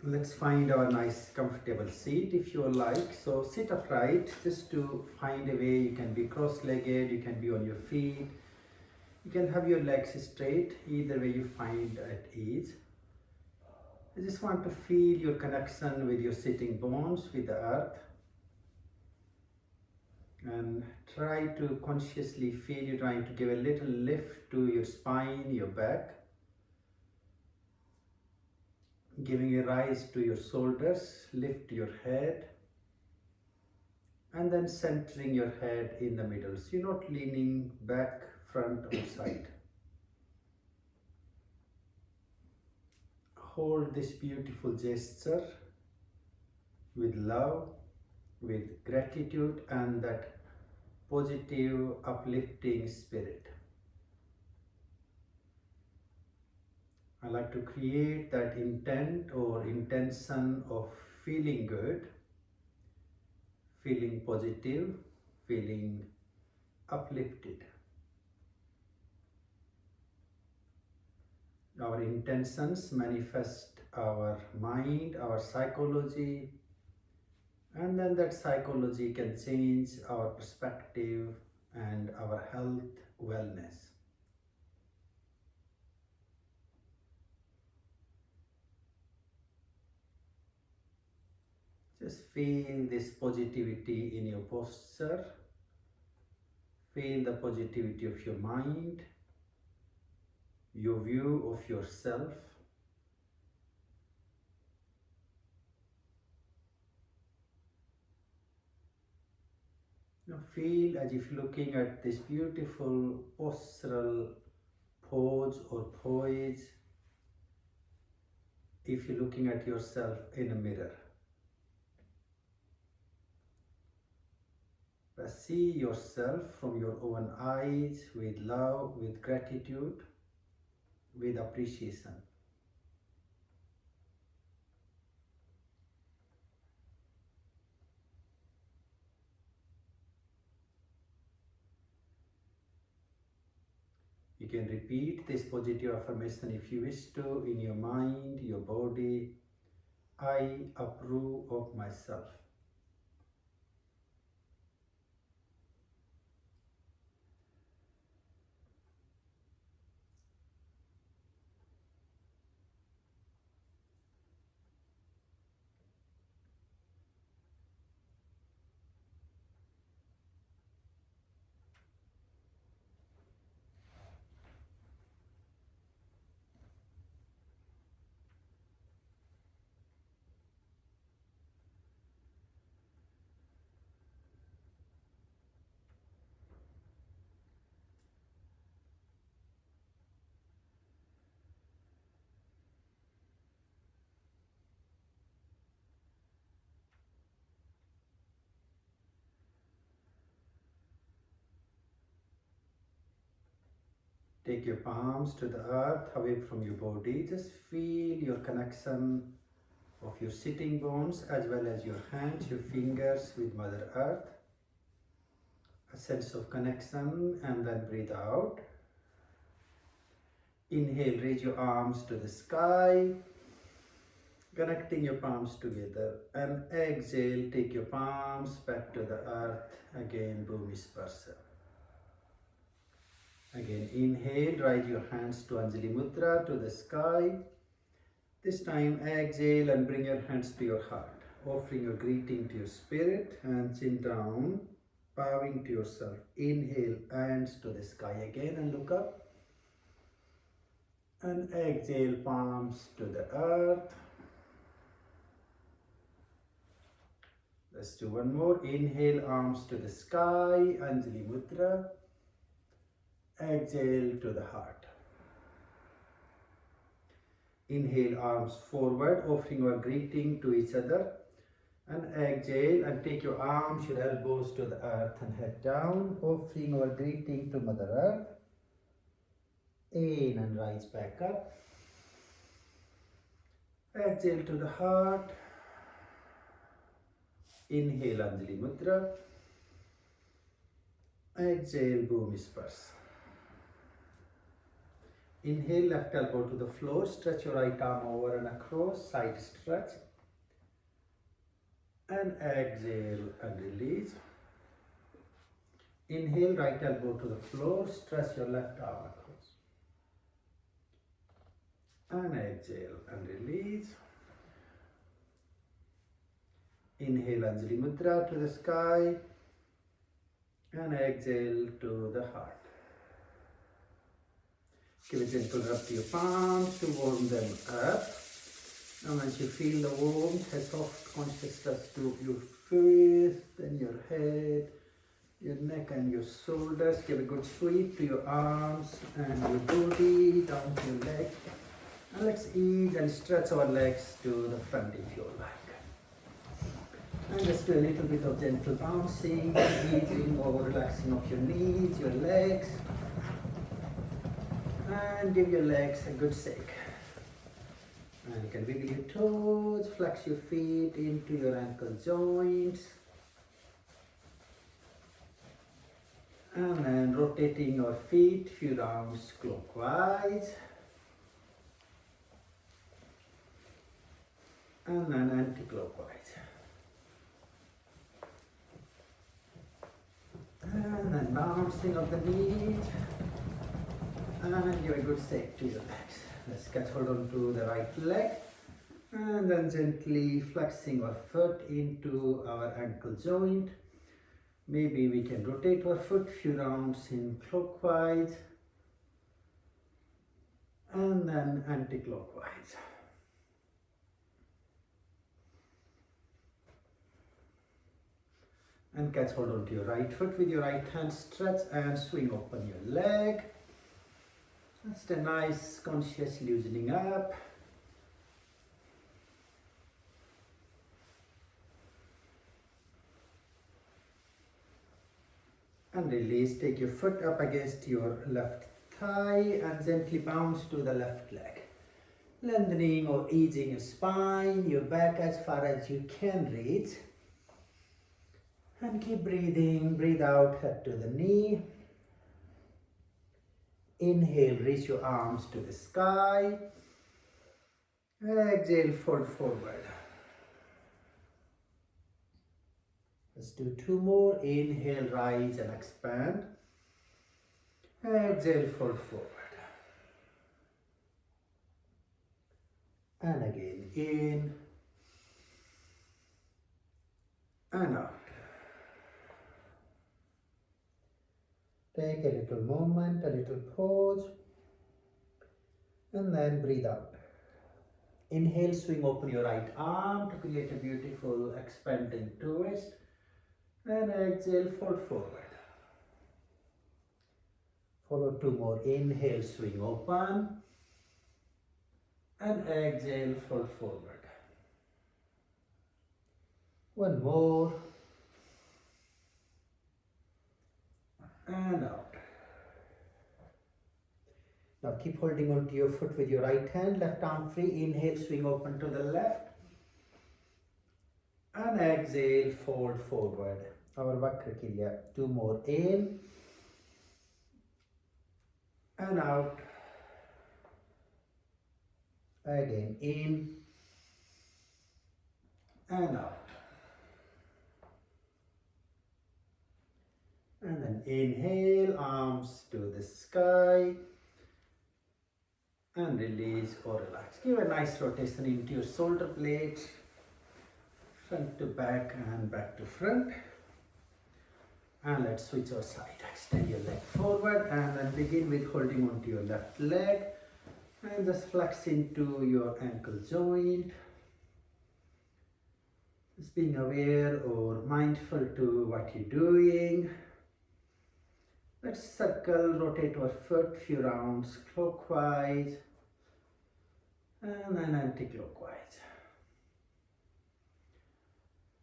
Let's find our nice comfortable seat if you like. So sit upright just to find a way. You can be cross-legged, you can be on your feet, you can have your legs straight, either way you find at ease. I just want to feel your connection with your sitting bones with the earth, and try to consciously feel you trying to give a little lift to your spine, your back, giving a rise to your shoulders, lift your head, and then centering your head in the middle. So you're not leaning back, front or side. Hold this beautiful gesture with love, with gratitude and that positive, uplifting spirit. I like to create that intent or intention of feeling good, feeling positive, feeling uplifted. Our intentions manifest our mind, our psychology, and then that psychology can change our perspective and our health, wellness. Just feel this positivity in your posture. Feel the positivity of your mind, your view of yourself. Now feel as if looking at this beautiful postural pose or poise, if you're looking at yourself in a mirror. See yourself from your own eyes with love, with gratitude, with appreciation. You can repeat this positive affirmation if you wish to in your mind, your body. I approve of myself. Take your palms to the earth, away from your body. Just feel your connection of your sitting bones as well as your hands, your fingers with Mother Earth. A sense of connection, and then breathe out. Inhale, raise your arms to the sky, connecting your palms together. And exhale, take your palms back to the earth. Again, Bhumi Sparsha. Again, inhale, raise your hands to Anjali Mudra, to the sky. This time, exhale and bring your hands to your heart, offering your greeting to your spirit, and chin down, bowing to yourself. Inhale, hands to the sky again and look up. And exhale, palms to the earth. Let's do one more. Inhale, arms to the sky, Anjali Mudra. Exhale to the heart. Inhale, arms forward, offering our greeting to each other. And exhale and take your arms, your elbows to the earth and head down, offering our greeting to Mother Earth. In and rise back up. Exhale to the heart. Inhale, Anjali Mudra. Exhale, Bhumi Sparsha. Inhale, left elbow to the floor, stretch your right arm over and across, side stretch. And exhale and release. Inhale, right elbow to the floor, stretch your left arm across. And exhale and release. Inhale, Anjali Mudra to the sky. And exhale to the heart. Give a gentle rub to your palms to warm them up. And once you feel the warmth, a soft conscious touch to your face, then your head, your neck and your shoulders. Give a good sweep to your arms and your body, down to your legs. And let's ease and stretch our legs to the front if you like. And just do a little bit of gentle bouncing, easing or relaxing of your knees, your legs. And give your legs a good shake. And you can wiggle your toes, flex your feet into your ankle joints. And then rotating your feet few rounds clockwise. And then anti-clockwise. And then bouncing of the knees. And give a good shake to your legs. Let's catch hold on to the right leg. And then gently flexing our foot into our ankle joint. Maybe we can rotate our foot few rounds in clockwise. And then anti-clockwise. And catch hold on to your right foot with your right hand, stretch and swing open your leg. Just a nice conscious loosening up. And release, take your foot up against your left thigh and gently bounce to the left leg. Lengthening or easing your spine, your back as far as you can reach. And keep breathing, breathe out, head to the knee. Inhale, reach your arms to the sky. Exhale, fold forward. Let's do two more. Inhale, rise and expand. Exhale, fold forward. And again, in and out. Take a little moment, a little pause, and then breathe out. Inhale, swing open your right arm to create a beautiful expanding twist. And exhale, fold forward. Follow two more. Inhale, swing open. And exhale, fold forward. One more. And out. Now keep holding on to your foot with your right hand, left arm free. Inhale, swing open to the left. And exhale, fold forward. Our Vakrakriya. Two more. In. And out. Again, in. And out. And then inhale, arms to the sky. And release or relax. Give a nice rotation into your shoulder blades. Front to back and back to front. And let's switch our side. Extend your leg forward and then begin with holding on to your left leg. And just flex into your ankle joint. Just being aware or mindful to what you're doing. Let's circle, rotate our foot few rounds clockwise and then anti-clockwise.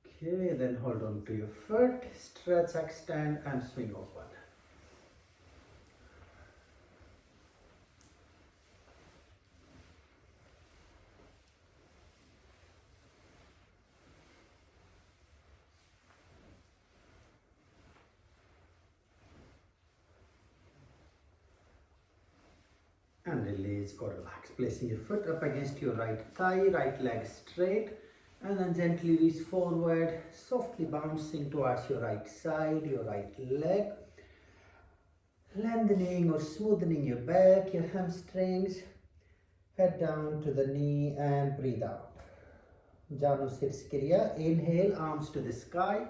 Okay, then hold on to your foot, stretch, extend and swing open. And and release or relax. Placing your foot up against your right thigh, right leg straight, and then gently reach forward, softly bouncing towards your right side, your right leg. Lengthening or smoothing your back, your hamstrings. Head down to the knee and breathe out. Janu Sirsakriya. Inhale, arms to the sky.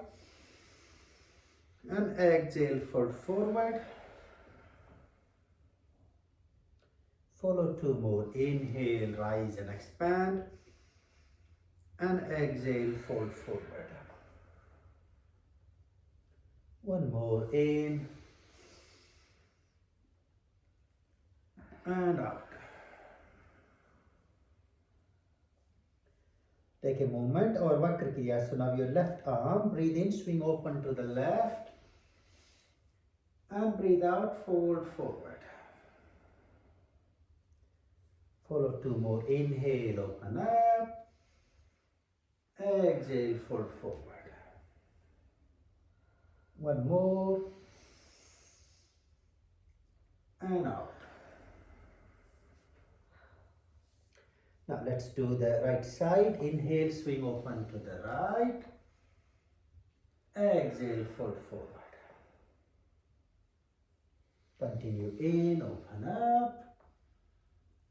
And exhale, fold forward. Follow two more. Inhale, rise and expand. And exhale, fold forward. One more. In. And out. Take a moment or Vakra Kriya. So now your left arm, breathe in, swing open to the left. And breathe out, fold forward. Follow two more. Inhale, open up. Exhale, fold forward. One more. And out. Now let's do the right side. Inhale, swing open to the right. Exhale, fold forward. Continue in, open up.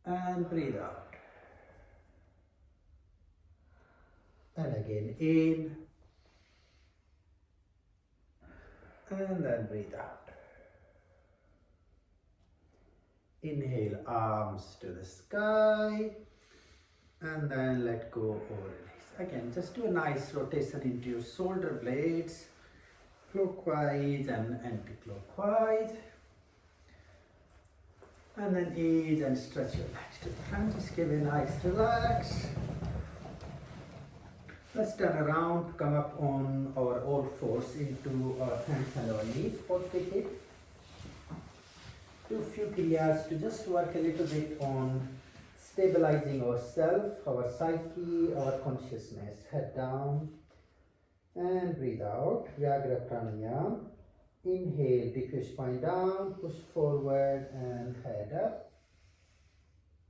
And breathe out. And again in. And then breathe out. Inhale, arms to the sky. And then let go or release. Again, just do a nice rotation into your shoulder blades, clockwise and anti-clockwise. And then ease and stretch your legs to the front. Just give a nice relax. Let's turn around, come up on our all fours into our hands and our knees. Take it. Do a few kriyas to just work a little bit on stabilizing ourselves, our psyche, our consciousness. Head down and breathe out. Vyagra pranayam. Inhale, dip your spine down, push forward and head up.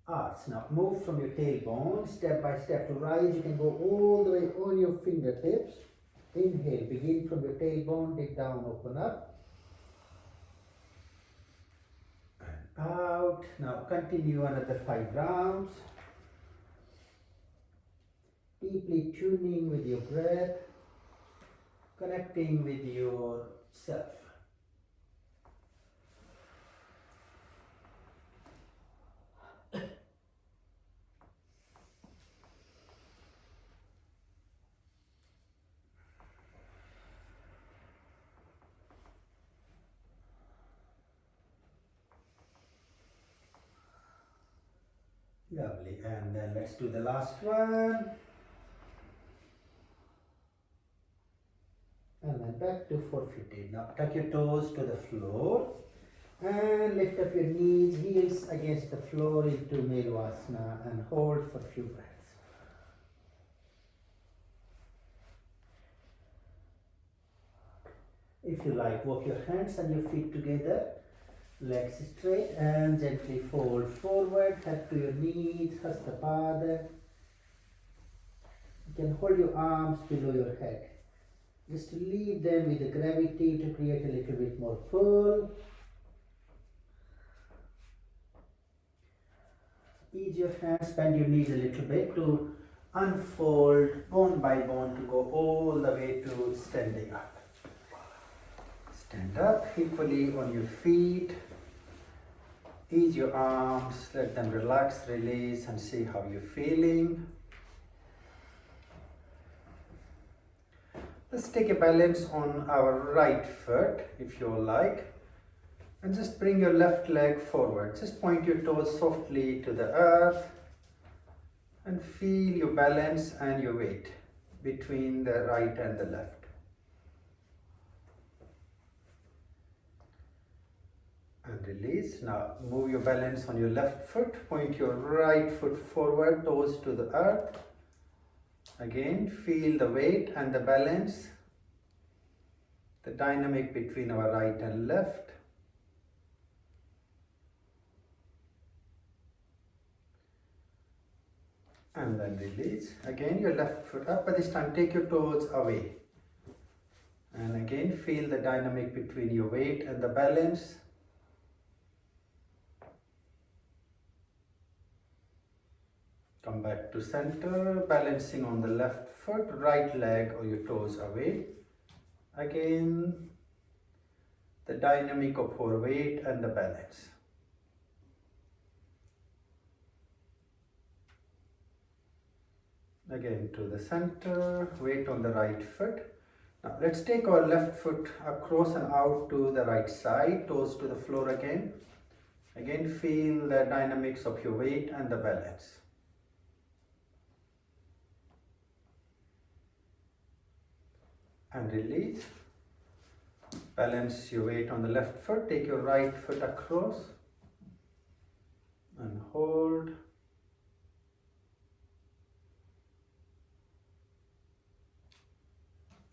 Arch. Now move from your tailbone, step by step to rise. You can go all the way on your fingertips. Inhale, begin from your tailbone, dip down, open up. And out. Now continue another 5 rounds. Deeply tuning with your breath, connecting with yourself. Lovely, and then let's do the last one. And then back to 450. Now tuck your toes to the floor and lift up your knees, heels against the floor into Melvasana and hold for a few breaths. If you like, walk your hands and your feet together. Legs straight and gently fold forward, head to your knees, Hastapada. You can hold your arms below your head. Just leave them with the gravity to create a little bit more pull. Ease your hands, bend your knees a little bit to unfold bone by bone to go all the way to standing up. Stand up equally on your feet. Ease your arms, let them relax, release, and see how you're feeling. Let's take a balance on our right foot, if you like, and just bring your left leg forward. Just point your toes softly to the earth and feel your balance and your weight between the right and the left. And release. Now move your balance on your left foot, point your right foot forward, toes to the earth. Again, feel the weight and the balance, the dynamic between our right and left. And then release. Again your left foot up, but this time take your toes away. And again feel the dynamic between your weight and the balance. Come back to center, balancing on the left foot, right leg or your toes away. Again, the dynamic of our weight and the balance. Again to the center, weight on the right foot. Now let's take our left foot across and out to the right side, toes to the floor again. Again feel the dynamics of your weight and the balance. And release. Balance your weight on the left foot, take your right foot across and hold.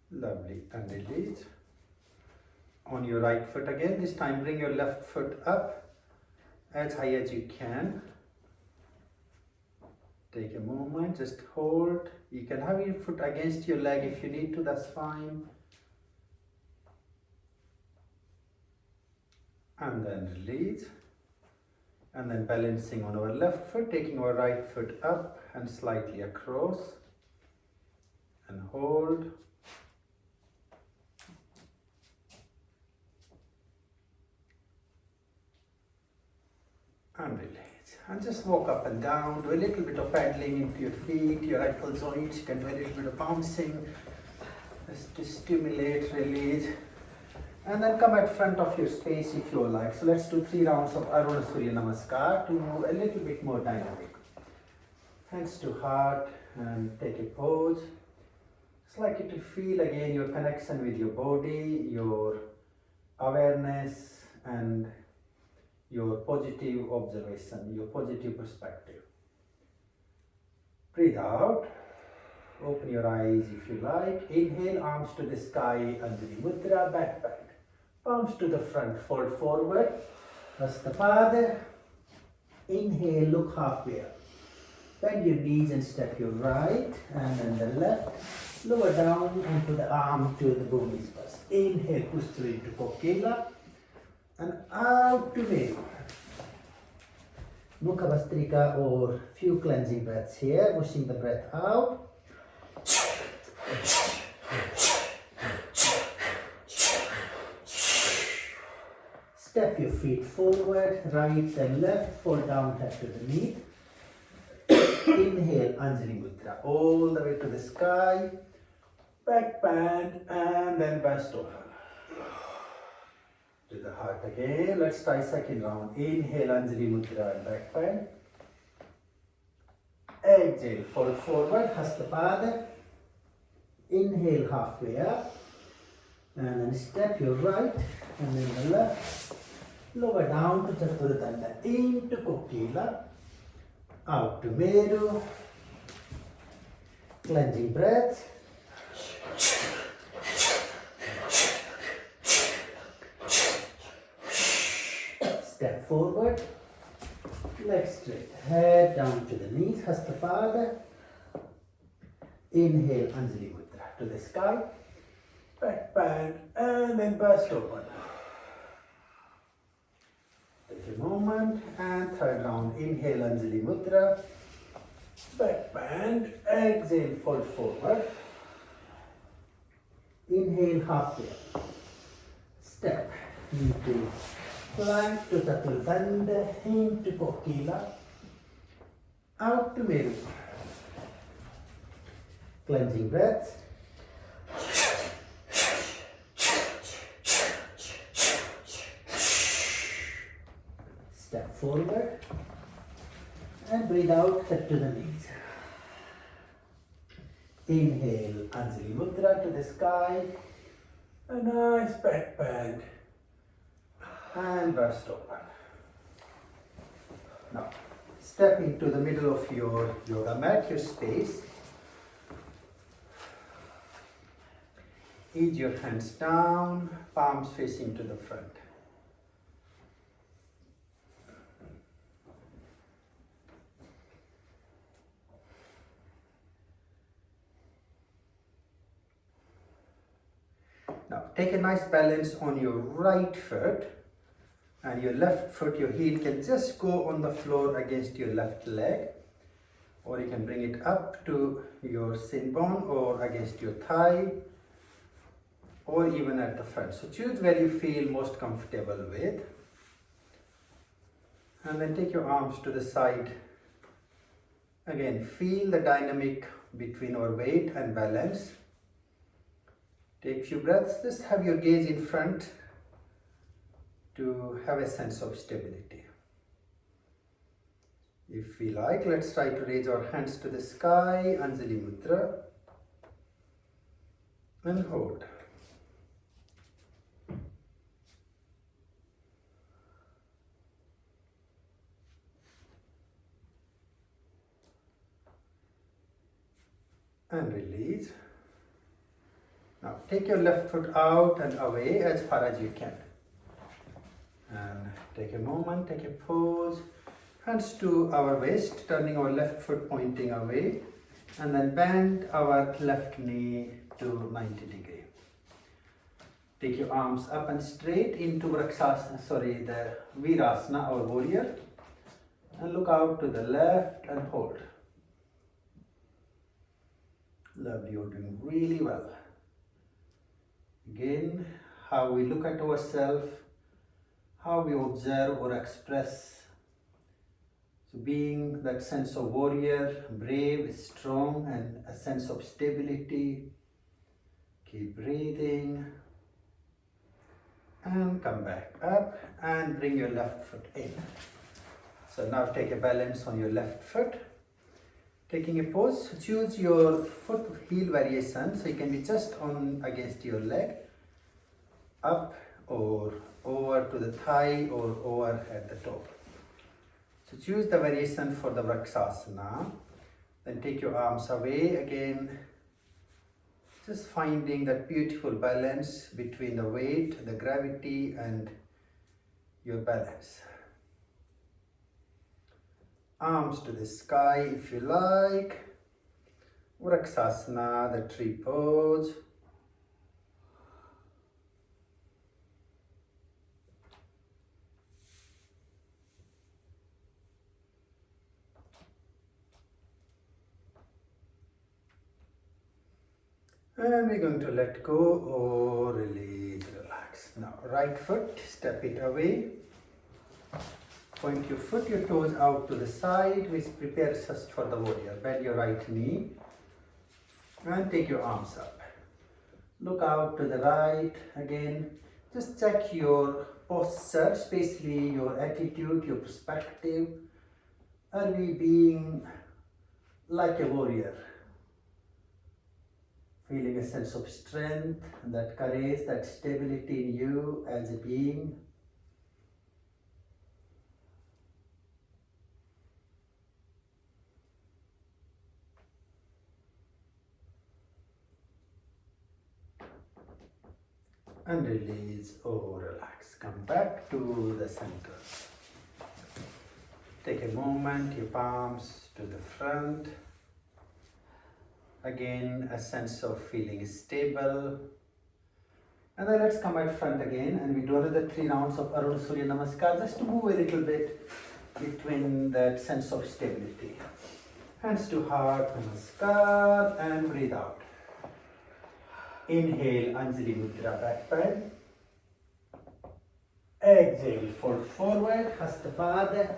Lovely, and release. On your right foot again, this time bring your left foot up as high as you can. Take a moment, just hold. You can have your foot against your leg if you need to, that's fine. And then release. And then balancing on our left foot, taking our right foot up and slightly across. And hold. And release. And just walk up and down, do a little bit of paddling into your feet, your ankle joints. You can do a little bit of bouncing just to stimulate, release. And then come at front of your space if you like. So let's do 3 rounds of Aruna Surya Namaskar to move a little bit more dynamic. Hands to heart and take a pose. Just like you to feel again your connection with your body, your awareness and your positive observation, your positive perspective. Breathe out. Open your eyes if you like. Inhale, arms to the sky, Anjali Mudra, back bend. Palms to the front, fold forward. Hastapada. Inhale, look halfway up. Bend your knees and step your right and then the left. Lower down onto the arm to the Bhumi's first. Inhale, push through into Kokila. And out to Meru. Mukha Vastrika or few cleansing breaths here, pushing the breath out. Step your feet forward, right and left, fall down, head to the knee. Inhale, Anjali Mudra, all the way to the sky. Back bend and then best open. To the heart again. Let's try second round. Inhale, Anjali Mudra and back bend. Exhale, fold forward, Hastapada. Inhale, halfway up. And then step your right and then the left. Lower down to Chaturtanda. Into Kokila. Out to Meru. Cleansing breaths. Step forward, legs straight, head down to the knees, Hastapada. Inhale, Anjali Mudra to the sky, back bend and then burst open. Take a moment and third round. Inhale, Anjali Mudra, back bend, exhale, fold forward. Inhale, halfway up. Step into plank to Chaturtanda, into Kokila, out to Meru. Cleansing breaths. Step forward and breathe out, head to the knees. Inhale, Anjali Mudra to the sky, a nice back bend. And burst open. Now, step into the middle of your yoga mat, your space. Ease your hands down, palms facing to the front. Now take a nice balance on your right foot, and your left foot, your heel can just go on the floor against your left leg, or you can bring it up to your shin bone or against your thigh, or even at the front. So choose where you feel most comfortable with. And then take your arms to the side. Again, feel the dynamic between our weight and balance. Take a few breaths. Just have your gaze in front to have a sense of stability. If we like, let's try to raise our hands to the sky, Anjali Mudra, and hold. And release. Now take your left foot out and away as far as you can. And take a moment, take a pause. Hands to our waist, turning our left foot pointing away. And then bend our left knee to 90 degrees. Take your arms up and straight into the Virasana or warrior. And look out to the left and hold. Lovely, you're doing really well. Again, how we look at ourselves, how we observe or express. So being that sense of warrior, brave, strong, and a sense of stability. Keep breathing. And come back up and bring your left foot in. So now take a balance on your left foot. Taking a pause, choose your foot heel variation, so you can be just on against your leg, up or over to the thigh or over at the top. So choose the variation for the Vrksasana. Then take your arms away again, just finding that beautiful balance between the weight, the gravity, and your balance. Arms to the sky if you like. Vrksasana, the tree pose. And we're going to let go or release, relax. Now, right foot, step it away. Point your foot, your toes out to the side, which prepares us for the warrior. Bend your right knee and take your arms up. Look out to the right again. Just check your posture, especially your attitude, your perspective. Are we being like a warrior? Feeling a sense of strength, that courage, that stability in you as a being. And release or relax. Come back to the center. Take a moment, your palms to the front. Again, a sense of feeling stable. And then let's come at front again and we do another 3 rounds of Arun Surya Namaskar, just to move a little bit between that sense of stability. Hands to heart, Namaskar, and breathe out. Inhale, Anjali Mudra, back bend. Exhale, fold forward, Hastapada.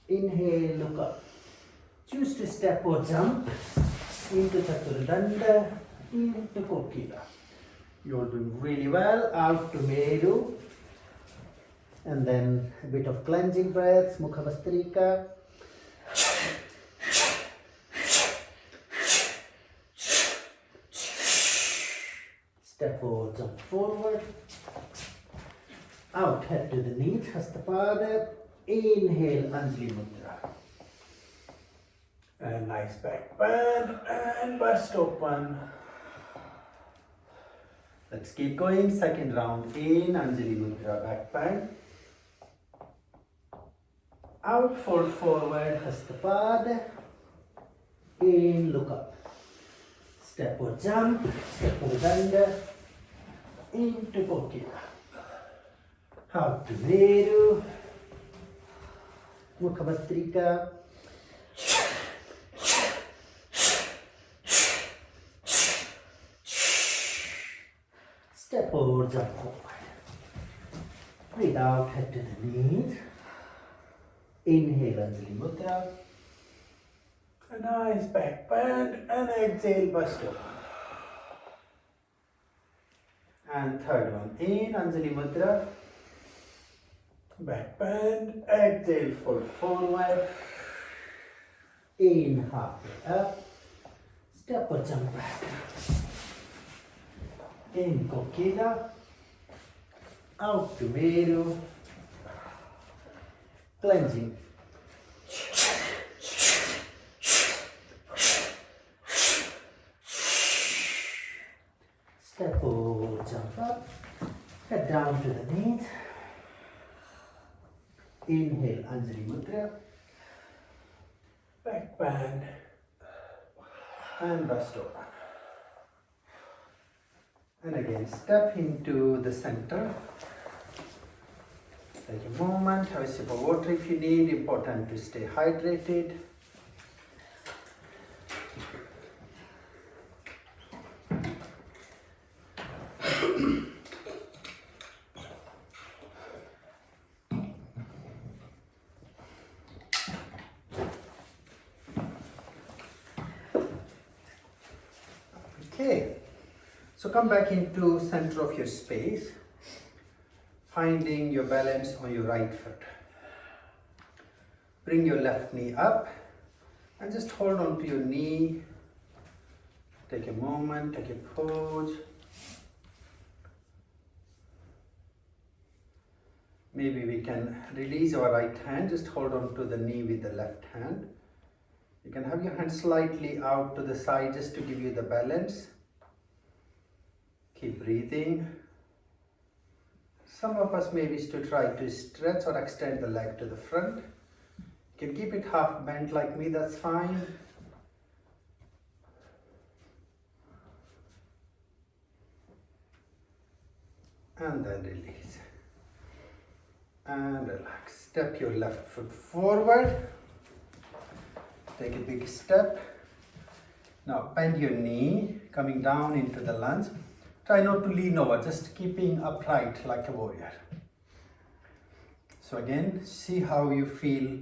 Inhale, look up. Choose to step or jump into Chaturandanda, into Kokila. You're doing really well. Out to Meru. And then a bit of cleansing breaths, Mukha Vastrika. Step or jump forward. Out, head to the knees, Hastapada. Inhale, Anjali Mudra. And nice back bend and bust open. Let's keep going. Second round in, Anjali Mudra, back bend. Out, fold forward, Hastapada. In, look up. Step or jump, step or danda. into Kokila. Hatha Veeru. Mukhabastrika. Step forward, jump forward. Breathe out, head to the knees. Inhale, Anjali Mudra. A nice back bend and exhale, bust open. And third one, in Anjali Mudra. Back bend, exhale, fold forward. In halfway up. Step or jump back. In Kokila. Out to Veeru. Cleansing. Step over, jump up, head down to the knees. Inhale, Anjali Mudra. Back bend and bust open. And again, step into the center. Take a moment, have a sip of water if you need. Important to stay hydrated. Okay, so come back into center of your space, finding your balance on your right foot. Bring your left knee up and just hold on to your knee. Take a moment, take a pause. Maybe we can release our right hand, just hold on to the knee with the left hand. You can have your hand slightly out to the side just to give you the balance. Keep breathing. Some of us maybe to try to stretch or extend the leg to the front. You can keep it half bent like me, that's fine. And then release. And relax. Step your left foot forward. Take a big step. Now bend your knee, coming down into the lunge. Try not to lean over, just keeping upright like a warrior. So again, see how you feel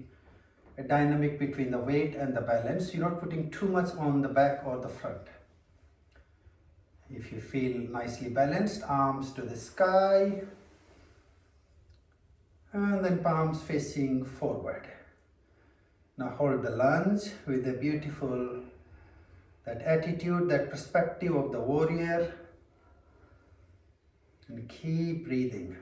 a dynamic between the weight and the balance. You're not putting too much on the back or the front. If you feel nicely balanced, arms to the sky. And then palms facing forward. Now hold the lunge with a beautiful, that attitude, that perspective of the warrior. And keep breathing.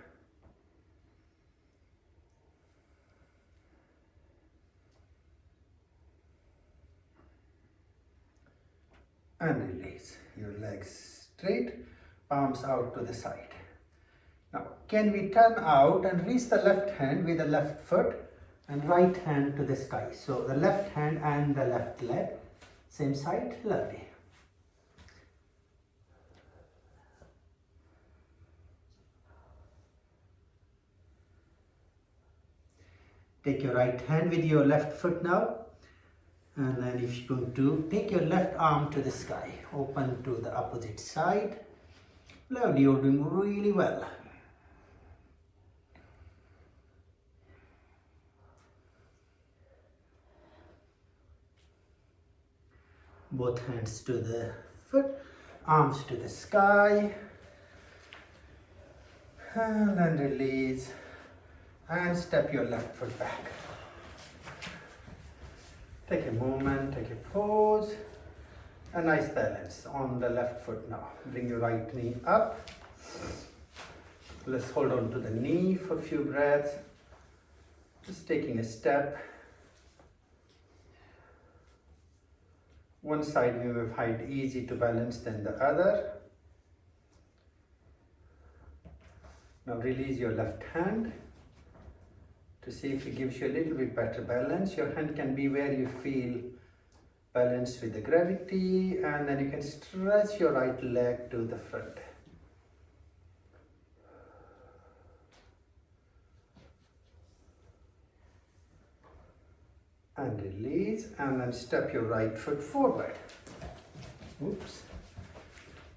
And release. Your legs straight, palms out to the side. Now, can we turn out and reach the left hand with the left foot and right hand to the sky? So the left hand and the left leg, same side, lovely. Take your right hand with your left foot now. And then if you're going to take your left arm to the sky, open to the opposite side. Lovely, you're doing really well. Both hands to the foot, arms to the sky. And then release. And step your left foot back. Take a moment, take a pause. A nice balance on the left foot now. Bring your right knee up. Let's hold on to the knee for a few breaths. Just taking a step. One side we will find easy to balance than the other. Now release your left hand to see if it gives you a little bit better balance. Your hand can be where you feel balanced with the gravity, and then you can stretch your right leg to the front. and release, and then step your right foot forward. Oops.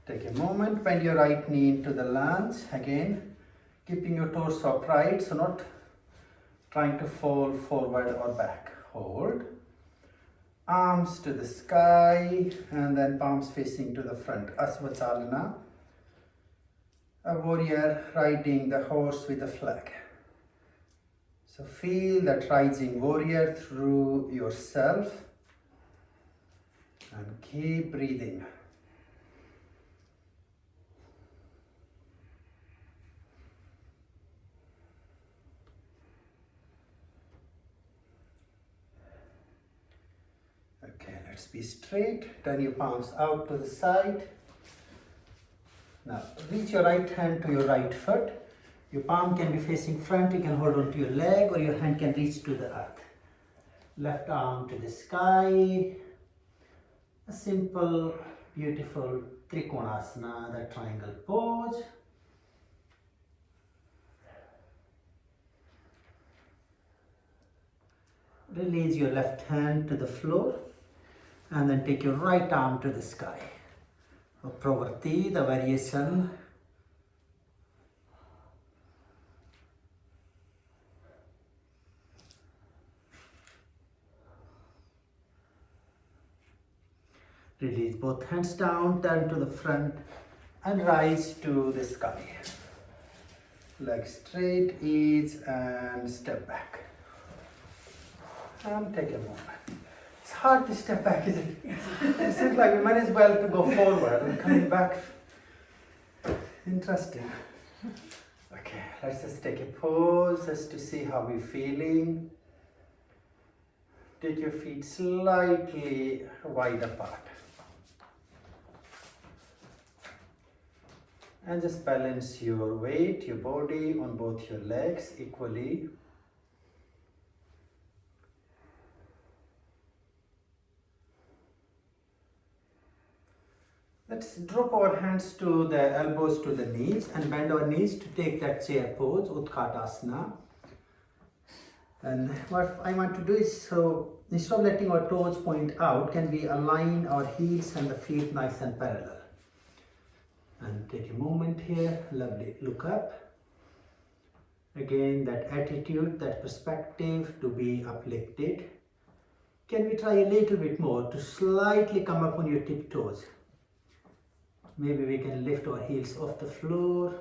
Take a moment, bend your right knee into the lunge, again keeping your torso upright, so not trying to fall forward or back. Hold. Arms to the sky and then palms facing to the front. Asvachalana. A warrior riding the horse with a flag. So feel that rising warrior through yourself and keep breathing. Okay, let's be straight. Turn your palms out to the side. Now reach your right hand to your right foot. Your palm can be facing front, you can hold on to your leg, or your hand can reach to the earth. Left arm to the sky. A simple, beautiful Trikonasana, that triangle pose. Release your left hand to the floor and then take your right arm to the sky. Pravarti, the variation. Release both hands down, turn to the front and rise to the sky. Legs straight, ease and step back. And take a moment. It's hard to step back, isn't it? It seems like we might as well to go forward and coming back. Interesting. Okay, let's just take a pause just to see how we're feeling. Take your feet slightly wide apart. And just balance your weight, your body on both your legs equally. Let's drop our hands to the elbows to the knees and bend our knees to take that chair pose, Utkatasana. And what I want to do is, so instead of letting our toes point out, can we align our heels and the feet nice and parallel? And take a moment here, lovely, look up. Again, that attitude, that perspective to be uplifted. Can we try a little bit more to slightly come up on your tiptoes? Maybe we can lift our heels off the floor.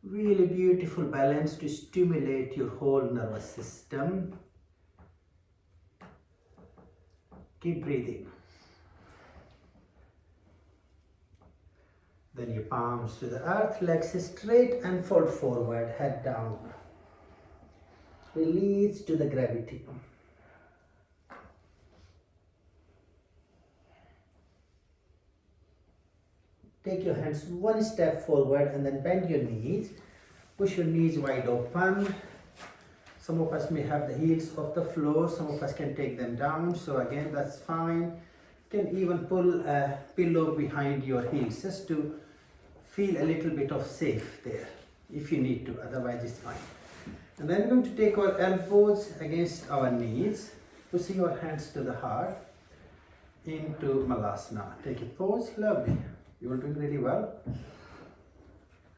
Really beautiful balance to stimulate your whole nervous system. Keep breathing. Then your palms to the earth, legs straight and fold forward, head down. Release to the gravity. Take your hands one step forward and then bend your knees. Push your knees wide open. Some of us may have the heels off the floor, some of us can take them down. So again, that's fine. You can even pull a pillow behind your heels just to feel a little bit of safe there if you need to, otherwise it's fine. And then we're going to take our elbows against our knees, pushing our hands to the heart into Malasana. Take a pause, lovely. You're doing really well.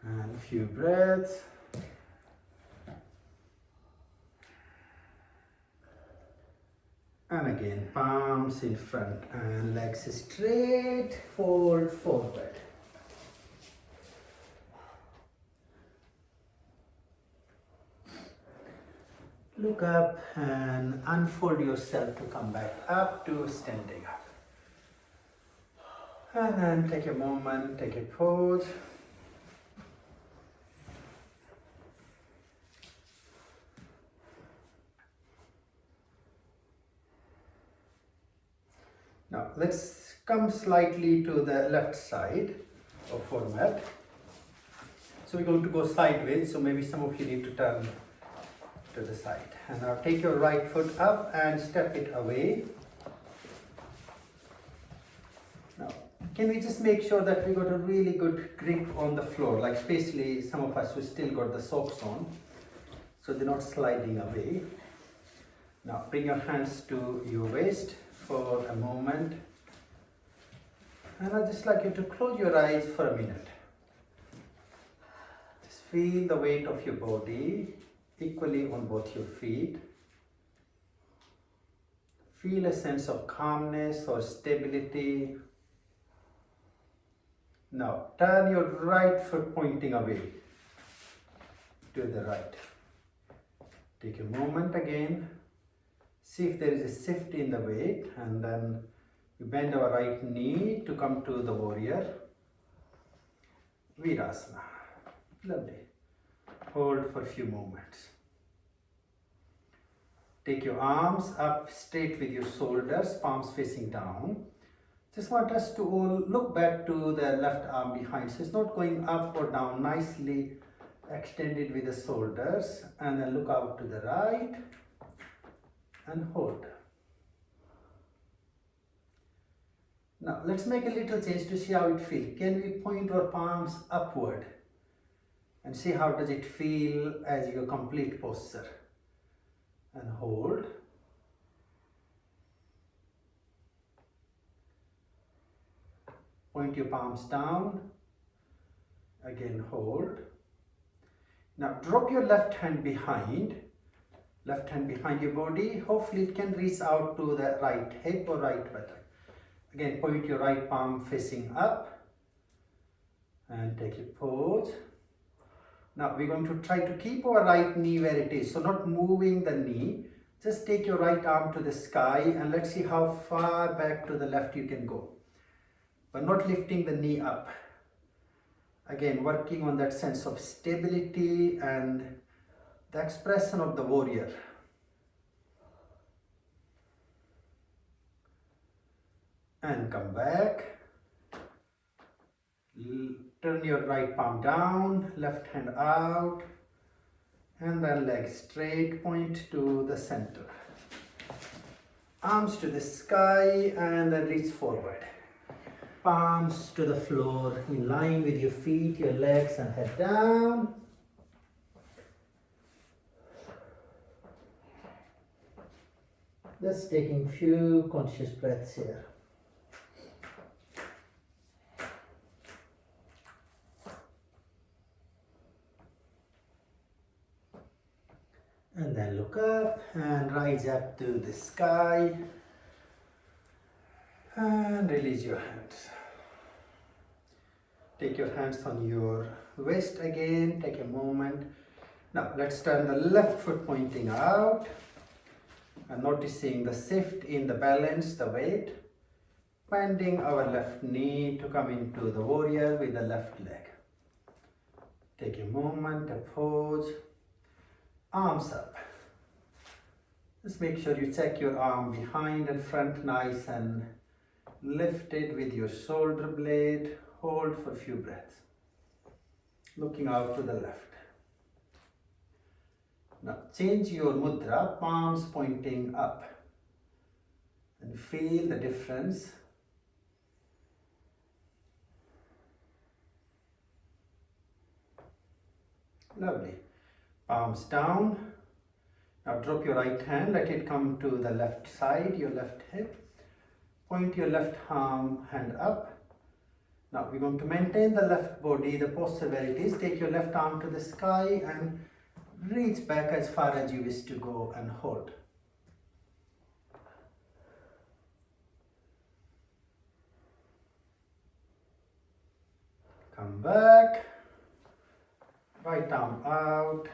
And a few breaths. And again, palms in front and legs straight, fold forward. Look up and unfold yourself to come back up to standing up. And then take a moment, take a pause. Now let's come slightly to the left side of our mat. So we're going to go sideways, so maybe some of you need to turn to the side. And now take your right foot up and step it away. Now, can we just make sure that we got a really good grip on the floor, like especially some of us who still got the socks on, so they're not sliding away. Now bring your hands to your waist for a moment. And I'd just like you to close your eyes for a minute. Just feel the weight of your body equally on both your feet. Feel a sense of calmness or stability. Now turn your right foot pointing away to the right. Take a moment again. See if there is a shift in the weight, and then we bend our right knee to come to the warrior. Virasana. Lovely. Hold for a few moments. Take your arms up straight with your shoulders, palms facing down. Just want us to all look back to the left arm behind. So it's not going up or down, nicely extended with the shoulders. And then look out to the right and hold. Now let's make a little change to see how it feels. Can we point our palms upward and see how does it feel as your complete posture? And hold. Point your palms down. Again, hold. Now drop your left hand behind your body. Hopefully it can reach out to the right hip or right buttock. Again, point your right palm facing up and take a pose. Now we're going to try to keep our right knee where it is, so not moving the knee. Just take your right arm to the sky and let's see how far back to the left you can go, but not lifting the knee up. Again, working on that sense of stability and the expression of the warrior. And come back. Turn your right palm down, left hand out, and then leg straight, point to the center. Arms to the sky and then reach forward. Palms to the floor in line with your feet, your legs, and head down. Just taking few conscious breaths here. And then look up and rise up to the sky and release your hands. Take your hands on your waist again, take a moment. Now let's turn the left foot pointing out and noticing the shift in the balance, the weight. Bending our left knee to come into the warrior with the left leg. Take a moment, a pause. Arms up. Just make sure you check your arm behind and front nice and lifted with your shoulder blade. Hold for a few breaths. Looking out to the left. Now change your mudra, palms pointing up. And feel the difference. Lovely. Palms down. Now drop your right hand, let it come to the left side, your left hip. Point your left hand up. Now we're going to maintain the left body, the posture where it is. Take your left arm to the sky and reach back as far as you wish to go and hold. Come back. Right arm out.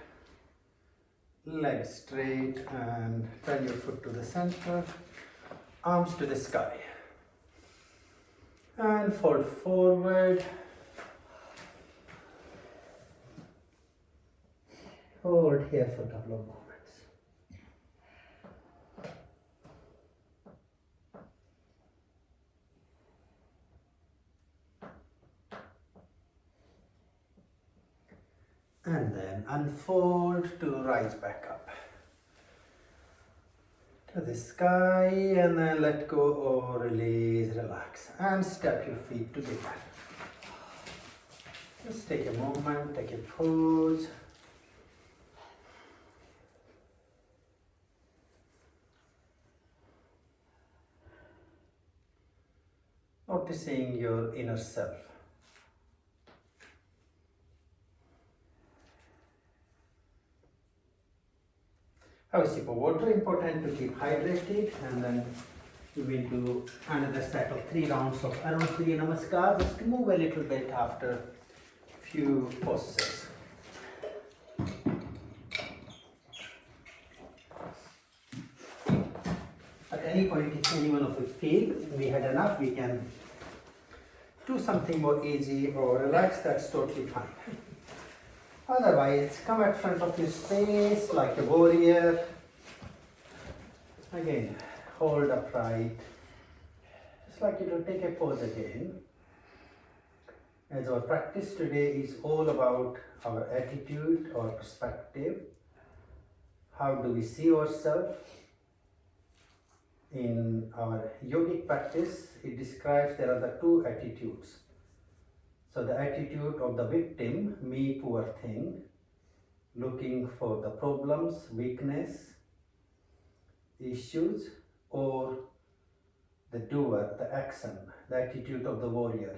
Legs straight and turn your foot to the center, arms to the sky. And fold forward. Hold here for a couple of moments. And then unfold to rise back up to the sky, and then let go or release, relax, and step your feet together. Just take a moment, take a pause. noticing your inner self. Have a sip of water, important to keep hydrated, and then we will do another set of 3 rounds of Arun Veeriya Namaskar, just to move a little bit after few poses. At any point, if any one of you feel we had enough, we can do something more easy or relaxed, that's totally fine. Otherwise, come at front of your space like a warrior. Again, hold upright. Just like you to take a pose again. As our practice today is all about our attitude or perspective. How do we see ourselves? In our yogic practice, it describes there are the 2 attitudes. So the attitude of the victim, me poor thing, looking for the problems, weakness, issues, or the doer, the action, the attitude of the warrior.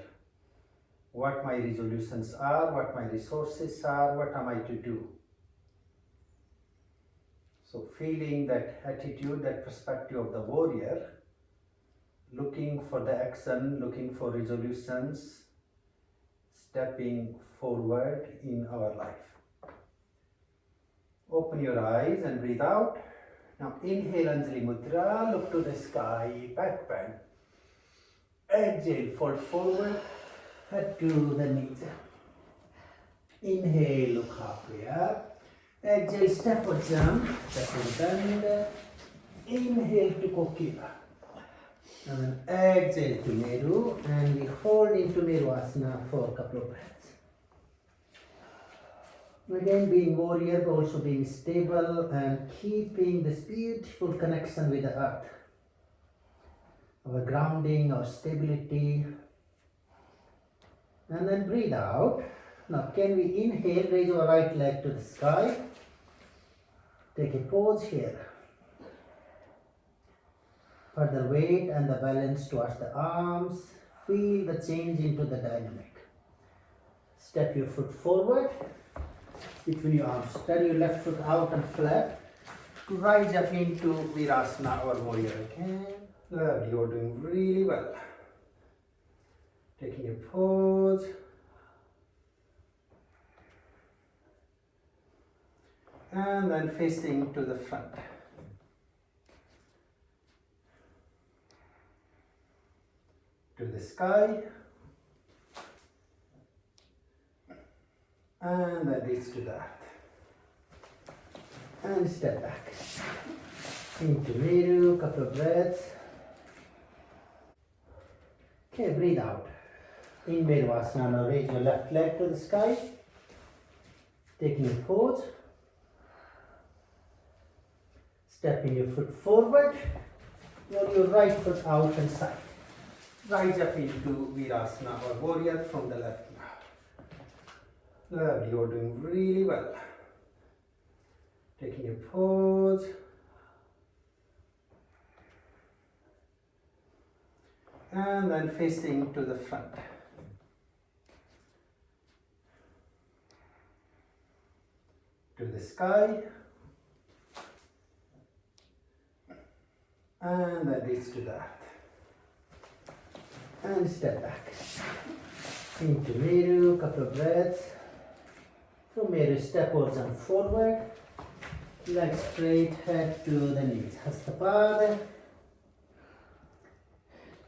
What my resolutions are, what my resources are, what am I to do? So feeling that attitude, that perspective of the warrior, looking for the action, looking for resolutions, stepping forward in our life. Open your eyes and breathe out. Now inhale Anjali Mudra, look to the sky, back bend. Exhale, fold forward, head to the knees. Inhale, look halfway up. Exhale, step or jump, step or bend. Inhale to Kokila. And then exhale to Meru, and we hold into Meru Asana for a couple of breaths. Again, being warrior, but also being stable and keeping this beautiful connection with the earth. Our grounding, our stability. And then breathe out. Now, can we inhale, raise our right leg to the sky. Take a pause here. Further weight and the balance towards the arms. Feel the change into the dynamic. Step your foot forward between your arms. Turn your left foot out and flat. Rise up into Virasana or warrior again. Lovely, you're doing really well. Taking a pause. And then facing to the front. To the sky, and then reach to the earth, and step back into Meru, couple of breaths. Okay, breathe out. In Meru Asana, now raise your left leg to the sky, taking a pause, stepping your foot forward, roll your right foot out and side. Rise up into Virasana or warrior from the left now. Lovely, you're doing really well. Taking a pause. And then facing to the front. To the sky. And then reach to the earth. And step back into Meru, couple of breaths. From Meru, step or jump forward, legs straight, head to the knees. Hastapada.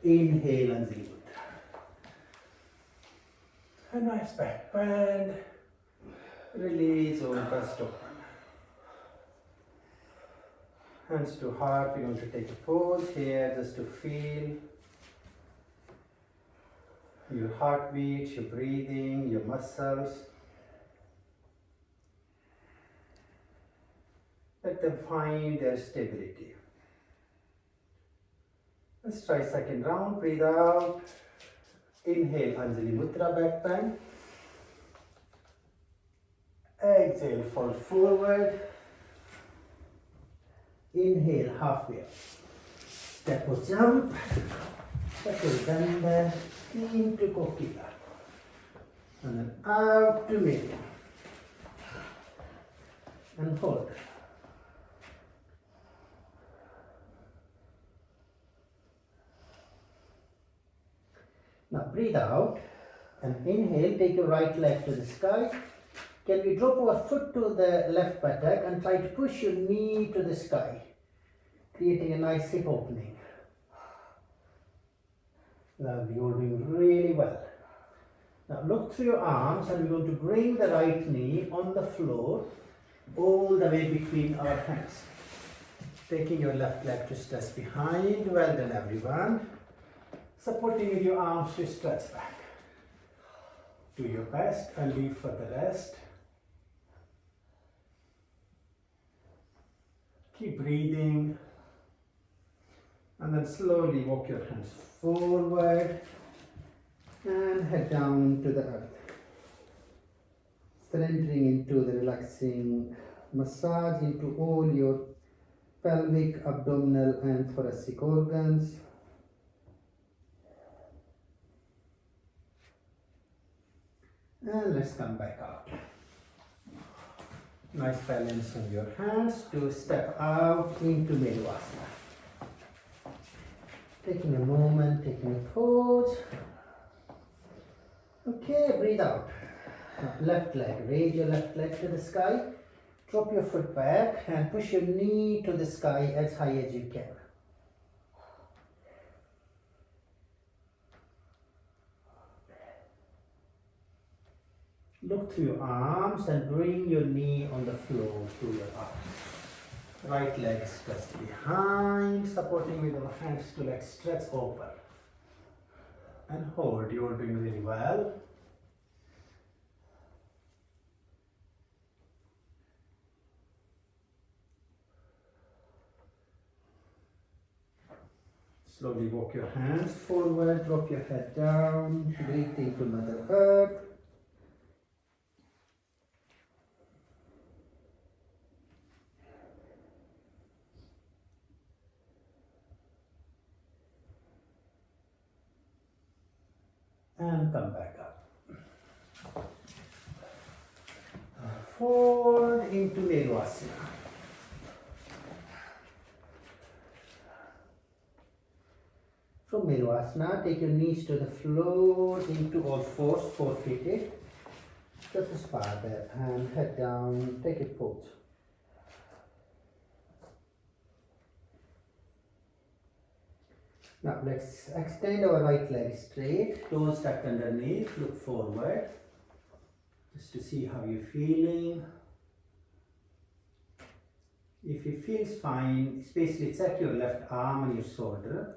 Inhale, Anjali Mudra. A nice back bend. Release or bust open. Hands to heart. We're going to take a pause here just to feel your heartbeat, your breathing, your muscles. Let them find their stability. Let's try second round. Breathe out. Inhale, Anjali Mudra, back bend. Exhale, fold forward. Inhale, halfway up. Step or jump. Okay, then into Kokila. And then out to medium. And hold. Now breathe out and inhale, take your right leg to the sky. Can we drop our foot to the left buttock and try to push your knee to the sky, creating a nice hip opening. Lovely, you're doing really well. Now look through your arms and we're going to bring the right knee on the floor all the way between our hands. Taking your left leg to stretch behind. Well done everyone. Supporting with your arms to stretch back. Do your best and leave for the rest. Keep breathing. And then slowly walk your hands forward and head down to the earth. Surrendering into the relaxing massage into all your pelvic, abdominal and thoracic organs. And let's come back out. Nice balance on your hands to step out into Merivasana. Taking a moment, taking a pause. Okay, breathe out. Left leg, raise your left leg to the sky. Drop your foot back and push your knee to the sky as high as you can. Look through your arms and bring your knee on the floor through your arms. Right leg stretched behind, supporting with your hands to let stretch open. And hold, you're doing really well. Slowly walk your hands forward, drop your head down, breathe into Mother Earth. And come back up. Forward into Merivasana. From Merivasana, take your knees to the floor into all fours, four-footed. Just a spar there and head down, take a pose. Now let's extend our right leg straight, toes tucked underneath, look forward, just to see how you're feeling. If it feels fine, especially check your left arm and your shoulder,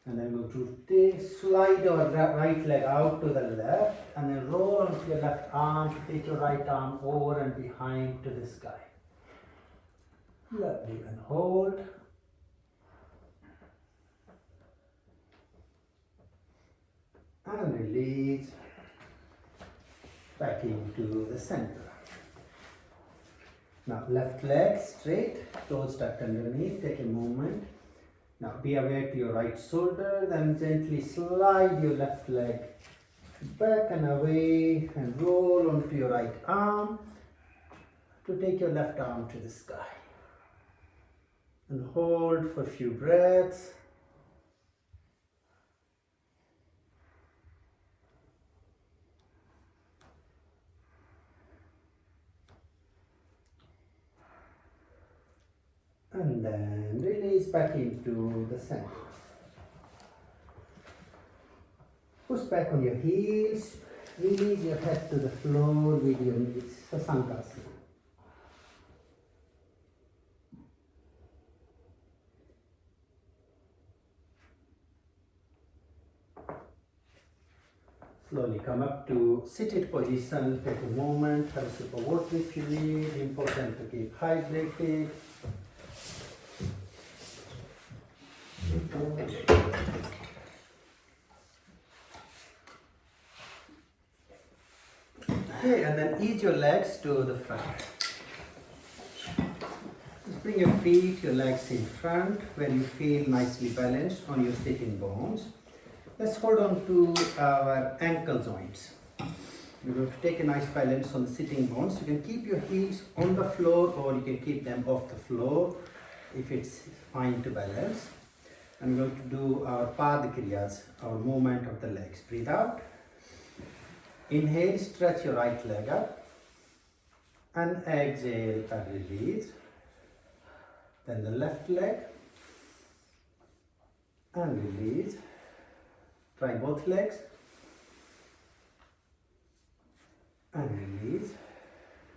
and then go to slide your right leg out to the left, and then roll onto your left arm to take your right arm over and behind to the sky. Lovely, and hold. And release back into the center. Now left leg straight, toes tucked underneath, take a moment. Now be aware to your right shoulder, then gently slide your left leg back and away and roll onto your right arm to take your left arm to the sky. And hold for a few breaths. And then release back into the center. Push back on your heels, release your head to the floor with your knees, Sasankasana. Slowly come up to seated position, take a moment, have a sip of water if you need, important to keep hydrated. Okay, and then ease your legs to the front. Just bring your feet, your legs in front where you feel nicely balanced on your sitting bones. Let's hold on to our ankle joints. You're going to take a nice balance on the sitting bones. You can keep your heels on the floor or you can keep them off the floor if it's fine to balance. I'm going to do our Pada Kriyas, our movement of the legs. Breathe out. Inhale, stretch your right leg up. And exhale and release. Then the left leg. And release. Try both legs. And release.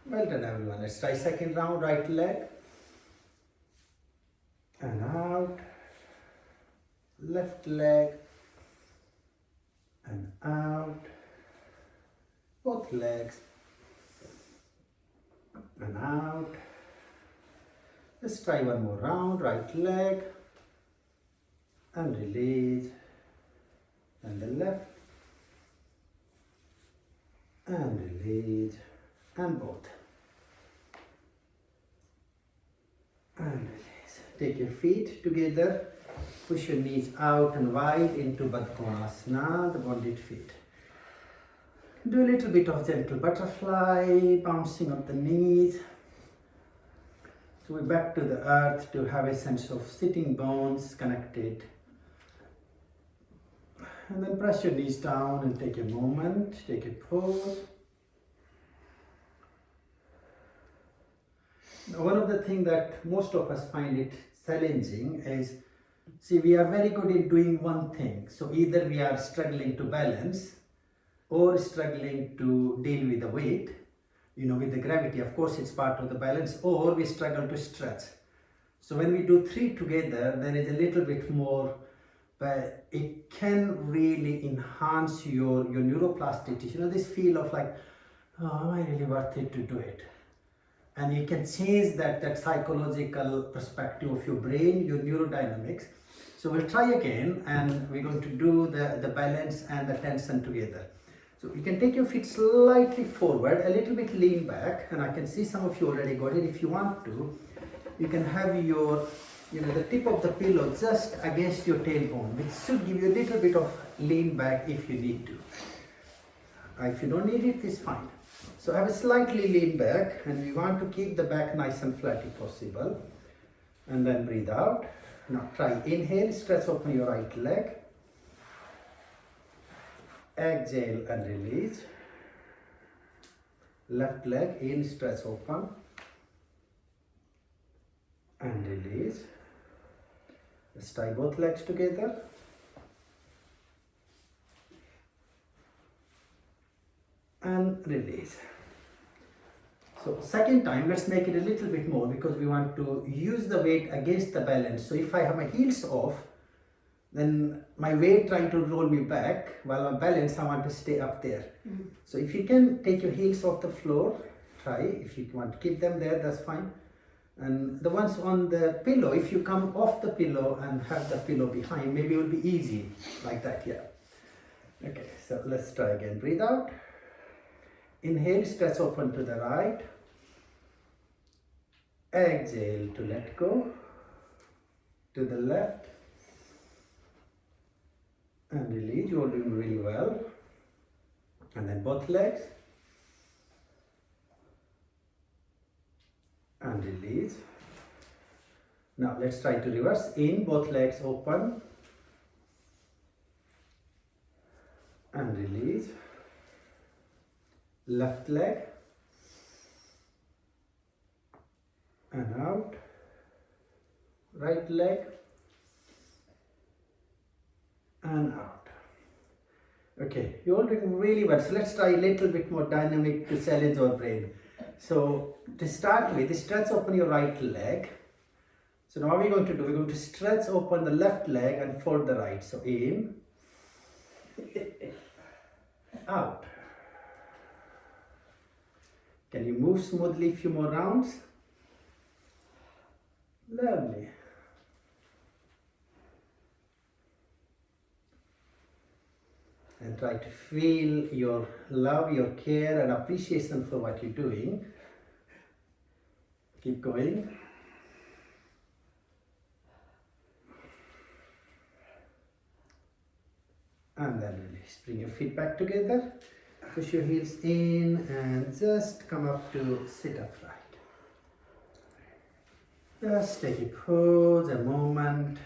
Well done everyone. Let's try second round. Right leg. And out. Left leg. And out. Both legs. And out. Let's try one more round. Right leg. And release. And the left. And release. And both. And release. Take your feet together. Push your knees out and wide into Baddha Konasana, the bonded feet. Do a little bit of gentle butterfly, bouncing up the knees. So we're back to the earth to have a sense of sitting bones connected. And then press your knees down and take a moment, take a pause. Now, one of the things that most of us find it challenging is, see, we are very good in doing one thing. So either we are struggling to balance or struggling to deal with the weight, with the gravity. Of course, it's part of the balance, or we struggle to stretch. So when we do three together, there is a little bit more, but it can really enhance your neuroplasticity. This feel of like, oh, am I really worth it to do it? And you can change that psychological perspective of your brain, your neurodynamics. So we'll try again, and we're going to do the balance and the tension together. So you can take your feet slightly forward, a little bit lean back, and I can see some of you already got it. If you want to, you can have your, the tip of the pillow just against your tailbone, which should give you a little bit of lean back if you need to. If you don't need it, it's fine. So have a slightly lean back, and we want to keep the back nice and flat if possible. And then breathe out. Now try inhale, stretch open your right leg. Exhale and release. Left leg in, stretch open. And release. Let's tie both legs together. And release. So second time, let's make it a little bit more because we want to use the weight against the balance. So if I have my heels off, then my weight trying to roll me back while I'm balanced, I want to stay up there. Mm-hmm. So if you can take your heels off the floor, try. If you want to keep them there, that's fine. And the ones on the pillow, if you come off the pillow and have the pillow behind, maybe it will be easy like that, yeah. Okay, so let's try again. Breathe out. Inhale, stretch open to the right. Exhale to let go. To the left. And release. You're doing really well. And then both legs. And release. Now let's try to reverse. In, both legs open. And release. Left leg. And out. Right leg. And out. Okay, you're all doing really well. So let's try a little bit more dynamic to challenge our brain. So to start with, stretch open your right leg. So now what we're going to do, we're going to stretch open the left leg and fold the right. So in, out. Can you move smoothly a few more rounds? Lovely. And try to feel your love, your care and appreciation for what you're doing. Keep going. And then release. Bring your feet back together. Push your heels in and just come up to sit upright. Just take a pause, a moment.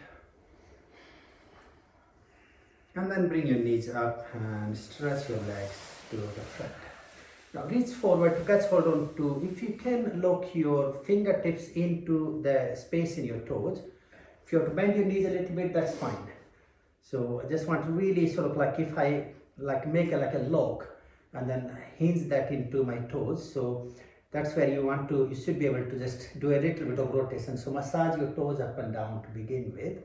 And then bring your knees up and stretch your legs to the front. Now reach forward to catch hold on to, if you can lock your fingertips into the space in your toes. If you have to bend your knees a little bit, that's fine. So I just want to really sort of like, if I like make a lock and then hinge that into my toes. So that's where you should be able to just do a little bit of rotation. So massage your toes up and down to begin with.